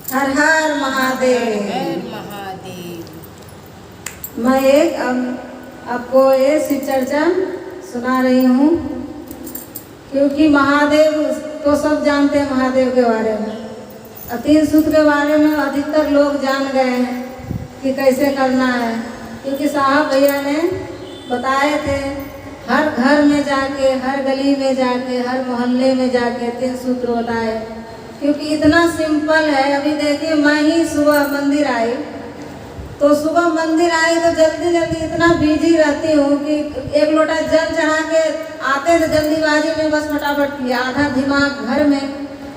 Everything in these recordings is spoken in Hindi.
हर हर महादेव। हर महादेव। मैं एक आपको ये शिव चर्चा सुना रही हूँ, क्योंकि महादेव तो सब जानते हैं महादेव के बारे में। 3 सूत्र के बारे में अधिकतर लोग जान गए हैं कि कैसे करना है, क्योंकि साहब भैया ने बताए थे। हर घर में जाके, हर गली में जाके, हर मोहल्ले में जाके 3 सूत्र बताए, क्योंकि इतना सिंपल है। अभी देखिए, मैं ही सुबह मंदिर आई तो जल्दी जल्दी इतना बिजी रहती हूँ कि 1 लोटा जल चढ़ा के आते थे जल्दीबाजी में, बस फटाफट किया। आधा दिमाग घर में,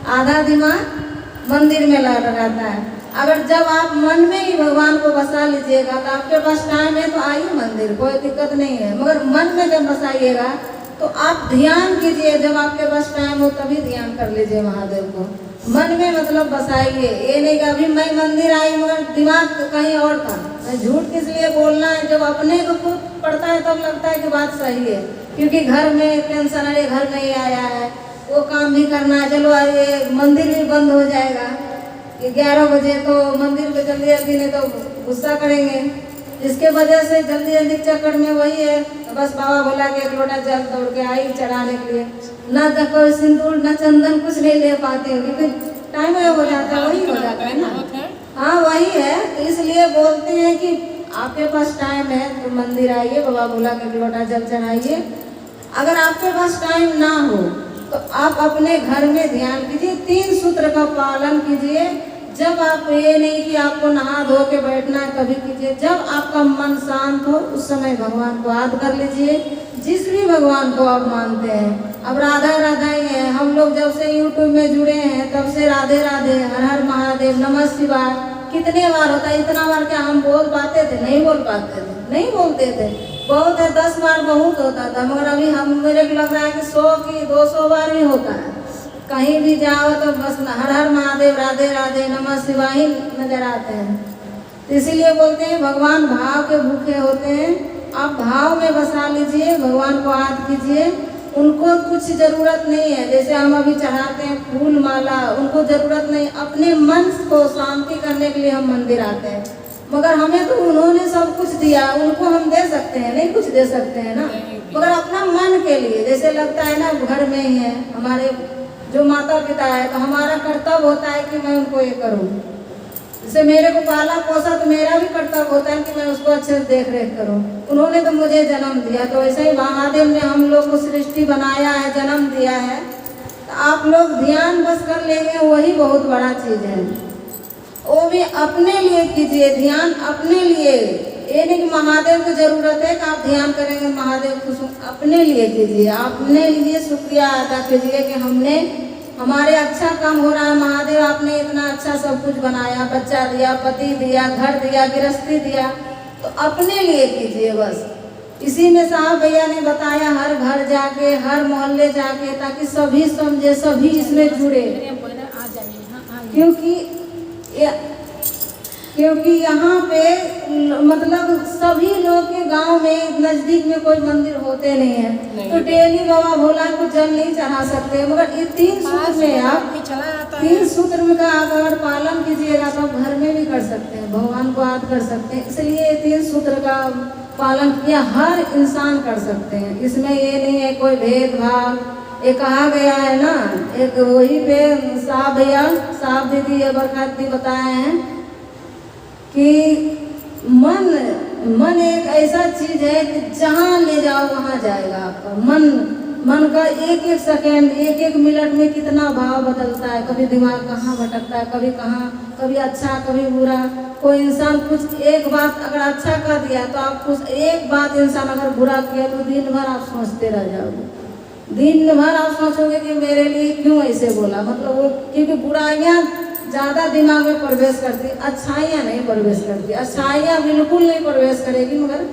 आधा दिमाग मंदिर में लगा रहता है। अगर जब आप मन में ही भगवान को बसा लीजिएगा तो आपके पास टाइम है तो आइए मंदिर, कोई दिक्कत नहीं है। मगर मन में जब बसाइएगा तो आप ध्यान कीजिए, जब आपके पास टाइम हो तभी ध्यान कर लीजिए महादेव को। मन में मतलब बसाइए। ये नहीं कि अभी मैं मंदिर आई मगर दिमाग कहीं और था। मैं झूठ किस लिए बोलना है, जब अपने को खुद पड़ता है तब लगता है कि बात सही है, क्योंकि घर में टेंशन है, घर में ही आया है, वो काम भी करना है। चलो ये मंदिर भी बंद हो जाएगा 11 बजे, तो मंदिर पे जल्दी जल्दी, नहीं तो गुस्सा करेंगे। इसके वजह से जल्दी जल्दी चक्कर में वही है, तो बस बाबा बोला कि 1 लोटा जल दौड़ के आई चढ़ाने के लिए। ना तो कोई सिंदूर ना चंदन कुछ नहीं ले पाते हैं, क्योंकि टाइम हो जाता है, वही हो जाता है ना। हाँ वही है, तो इसलिए बोलते हैं कि आपके पास टाइम है तो मंदिर आइए, बाबा बोला कि 1 लोटा जल चढ़ाइए। अगर आपके पास टाइम ना हो तो आप अपने घर में ध्यान कीजिए, 3 सूत्र का पालन कीजिए। जब आप ये नहीं कि आपको नहा धो के बैठना है तभी कीजिए, जब आपका मन शांत हो उस समय भगवान को याद कर लीजिए, जिस भी भगवान को आप मानते हैं। अब राधा राधा ही है, हम लोग जब से यूट्यूब में जुड़े हैं तब से राधे राधे, हर हर महादेव, नमः शिवाय कितने बार होता है। इतना बार क्या हम बोल पाते थे? नहीं बोल पाते थे, नहीं बोलते थे। बहुत है 10 बार बहुत होता था, मगर अभी हम मेरे को लग रहा है कि 100 की 200 बार भी होता है। कहीं भी जाओ तो बस हर हर महादेव, राधे राधे, नमः शिवाय ही नजर आते हैं। इसीलिए बोलते हैं भगवान भाव के भूखे होते हैं। आप भाव में बसा लीजिए, भगवान को याद कीजिए। उनको कुछ जरूरत नहीं है, जैसे हम अभी चढ़ाते हैं फूल माला, उनको जरूरत नहीं। अपने मन को शांति करने के लिए हम मंदिर आते हैं, मगर हमें तो उन्होंने सब कुछ दिया, उनको हम दे सकते हैं? नहीं कुछ दे सकते हैं ना, मगर अपना मन के लिए। जैसे लगता है ना घर में ही है हमारे जो माता पिता है, तो हमारा कर्तव्य होता है कि मैं उनको ये करूँ। जैसे मेरे को पाला पोसा तो मेरा भी कर्तव्य होता है कि मैं उसको अच्छे से देख रेख करूँ। उन्होंने तो मुझे जन्म दिया, तो ऐसे ही महादेव ने हम लोग को सृष्टि बनाया है, जन्म दिया है। तो आप लोग ध्यान बस कर लेंगे, वही बहुत बड़ा चीज़ है। वो भी अपने लिए कीजिए, ध्यान अपने लिए। ये नहीं कि महादेव की जरूरत है कि आप ध्यान करेंगे महादेव को, अपने लिए कीजिए। अपने लिए शुक्रिया अदा कीजिए कि हमने, हमारे अच्छा काम हो रहा है। महादेव आपने इतना अच्छा सब कुछ बनाया, बच्चा दिया, पति दिया, घर दिया, गृहस्थी दिया, तो अपने लिए कीजिए बस। इसी में साहब भैया ने बताया, हर घर जाके, हर मोहल्ले जाके, ताकि सभी समझे, सभी इसमें जुड़े। क्योंकि यहाँ पे मतलब सभी लोग के गांव में नजदीक में कोई मंदिर होते नहीं है, तो डेली बाबा भोला को जल नहीं चढ़ा सकते। मगर ये 3 सूत्र में आप 3 सूत्र में का अगर पालन कीजिएगा तो आप घर में भी कर सकते हैं, भगवान को याद कर सकते हैं। इसलिए 3 सूत्र का पालन किया हर इंसान कर सकते हैं। इसमें ये नहीं है कोई भेदभाव। ये कहा गया है ना, एक वही पे साहब भैया, साहब दीदी ये बरकत भी बताए हैं कि मन एक ऐसा चीज है कि जहाँ ले जाओ वहाँ जाएगा आपका मन का। एक एक सेकेंड, एक एक मिनट में कितना भाव बदलता है। कभी दिमाग कहाँ भटकता है, कभी कहाँ, कभी अच्छा कभी बुरा। कोई इंसान कुछ एक बात अगर अच्छा कर दिया तो आप कुछ एक बात इंसान अगर बुरा किया तो दिन भर आप सोचते रह जाओगे। दिन भर आप सोचोगे कि मेरे लिए क्यों ऐसे बोला, मतलब वो, क्योंकि बुराइयाँ ज़्यादा दिमाग में प्रवेश करती, अच्छाइयाँ नहीं प्रवेश करती। अच्छाइयाँ बिल्कुल नहीं प्रवेश करेगी, मगर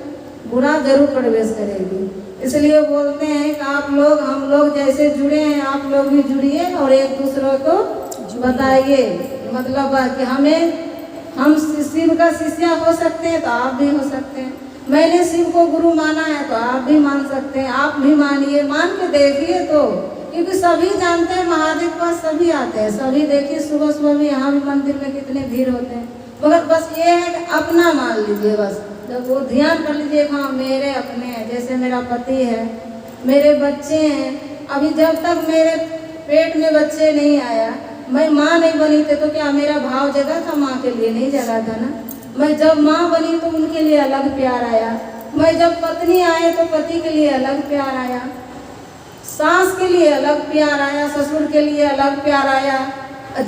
बुरा जरूर प्रवेश करेगी। इसलिए बोलते हैं कि आप लोग, हम लोग जैसे जुड़े हैं आप लोग भी जुड़िए और एक दूसरे को बताइए। मतलब कि हम शिव का शिष्य हो सकते हैं तो आप भी हो सकते हैं। मैंने शिव को गुरु माना है तो आप भी मान सकते हैं, आप भी मानिए, मान के देखिए तो क्योंकि सभी जानते हैं महादेव के पास सभी आते हैं, सभी देखिए सुबह सुबह भी यहाँ भी मंदिर में कितने भीड़ होते हैं। मगर बस ये है कि अपना मान लीजिए, बस जब वो ध्यान कर लीजिए हाँ मेरे अपने हैं, जैसे मेरा पति है, मेरे बच्चे हैं। अभी जब तक मेरे पेट में बच्चे नहीं आया, मैं माँ नहीं बनी थी तो क्या मेरा भाव जगा था? माँ के लिए नहीं जगा था ना। मैं जब माँ बनी तो उनके लिए अलग प्यार आया, मैं जब पत्नी आए तो पति के लिए अलग प्यार आया, सास के लिए अलग प्यार आया, ससुर के लिए अलग प्यार आया।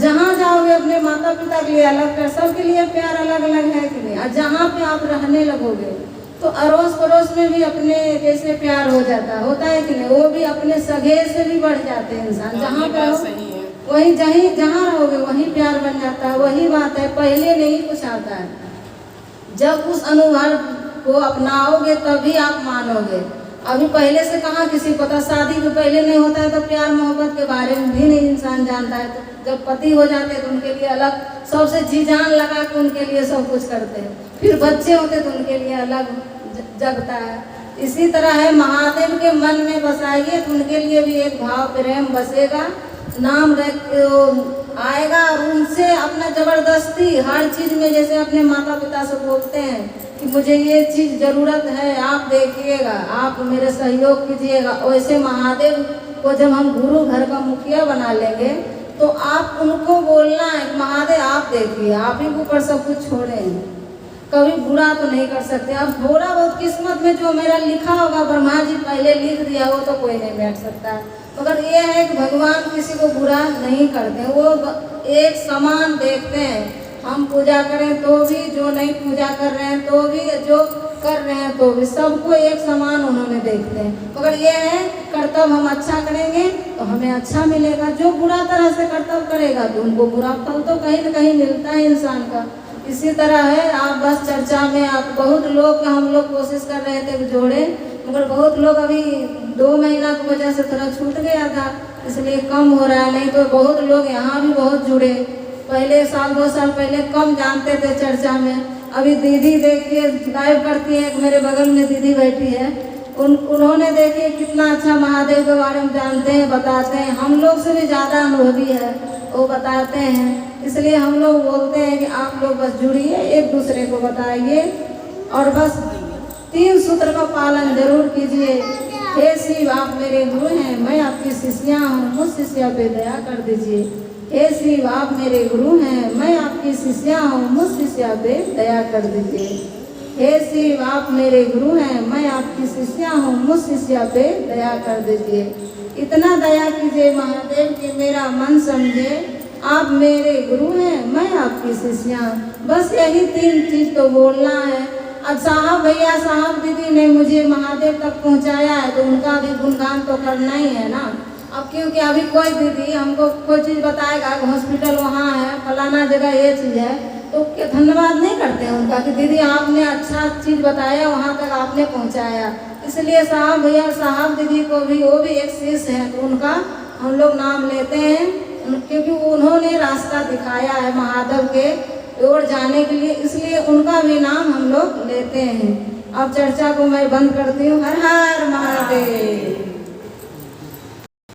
जहाँ जाओगे अपने माता पिता के लिए अलग प्यार, सबके लिए प्यार अलग अलग है कि नहीं। और जहाँ पे आप रहने लगोगे तो अड़ोस पड़ोस में भी अपने जैसे प्यार हो जाता होता है कि नहीं। वो भी अपने सगे से भी बढ़ जाते हैं इंसान। जहाँ पे रहो वही जहाँ रहोगे वही प्यार बन जाता है। वही बात है, पहले नहीं कुछ आता है, जब उस अनुभव को अपनाओगे तभी आप मानोगे। अभी पहले से कहाँ किसी को पता, शादी के पहले नहीं होता है तो प्यार मोहब्बत के बारे में भी नहीं इंसान जानता है। तो जब पति हो जाते हैं तो उनके लिए अलग सबसे जी जान लगा के उनके लिए सब कुछ करते हैं। फिर बच्चे होते तो उनके लिए अलग जगता है। इसी तरह है, महादेव के मन में बसाइए तो उनके लिए भी एक भाव प्रेम बसेगा, नाम आएगा। और उनसे अपना जबरदस्ती हर चीज़ में, जैसे अपने माता पिता से बोलते हैं कि मुझे ये चीज़ ज़रूरत है, आप देखिएगा, आप मेरे सहयोग कीजिएगा, वैसे महादेव को जब हम गुरु घर का मुखिया बना लेंगे तो आप उनको बोलना है महादेव आप देखिए, आप ही के ऊपर सब कुछ छोड़ें, कभी बुरा तो नहीं कर सकते। अब थोड़ा बहुत किस्मत में जो मेरा लिखा होगा, ब्रह्मा जी पहले लिख दिया, वो तो कोई नहीं बैठ सकता। मगर ये है कि भगवान किसी को बुरा नहीं करते, वो एक समान देखते हैं। हम पूजा करें तो भी, जो नहीं पूजा कर रहे हैं तो भी, जो कर रहे हैं तो भी, सबको एक समान उन्होंने देखते हैं। मगर ये है कर्तव्य हम अच्छा करेंगे तो हमें अच्छा मिलेगा, जो बुरा तरह से कर्तव्य करेगा तो उनको बुरा फल तो कहीं न कहीं मिलता है इंसान का। इसी तरह है, आप बस चर्चा में आप बहुत लोग हम लोग कोशिश कर रहे थे जोड़े, मगर बहुत लोग अभी 2 महीना की वजह से थोड़ा छूट गया था, इसलिए कम हो रहा है। नहीं तो बहुत लोग यहाँ भी बहुत जुड़े, पहले साल 2 साल पहले कम जानते थे चर्चा में। अभी दीदी देखिए लाइव करती है, मेरे बगल में दीदी बैठी है, उन्होंने देखिए कितना अच्छा महादेव के बारे में जानते हैं, बताते हैं। हम लोग से भी ज़्यादा अनुभवी है, वो बताते हैं। इसलिए हम लोग बोलते हैं कि आप लोग बस जुड़िए, एक दूसरे को बताइए और बस 3 सूत्र का पालन जरूर कीजिए। हे शिव आप मेरे गुरु हैं, मैं आपकी शिष्या हूँ, मुझ शिष्या पे दया कर दीजिए। हे शिव आप मेरे गुरु हैं, मैं आपकी शिष्या हूँ, मुझ शिष्या पे दया कर दीजिए। हे शिव आप मेरे गुरु हैं, मैं आपकी शिष्या हूँ, मुझ शिष्या पे दया कर दीजिए। इतना दया कीजिए महादेव कि मेरा मन समझे, आप मेरे गुरु हैं, मैं आपकी शिष्या। बस यही 3 चीज़ तो बोलना है। अब साहब भैया साहब दीदी ने मुझे महादेव तक पहुंचाया है तो उनका भी गुणगान तो करना ही है ना। अब क्योंकि अभी कोई दीदी हमको कोई चीज़ बताएगा कि हॉस्पिटल वहाँ है, फलाना जगह ये चीज़ है, तो क्या धन्यवाद नहीं करते हैं उनका कि दीदी आपने अच्छा चीज़ बताया, वहाँ तक आपने पहुँचाया। इसलिए साहब भैया साहब दीदी को भी, वो भी एक शिष्य है, तो उनका हम लोग नाम लेते हैं क्योंकि उन्होंने रास्ता दिखाया है महादेव के ओर जाने के लिए, इसलिए उनका भी नाम हम लोग लेते हैं। अब चर्चा को मैं बंद करती हूँ। हर हर महादेव।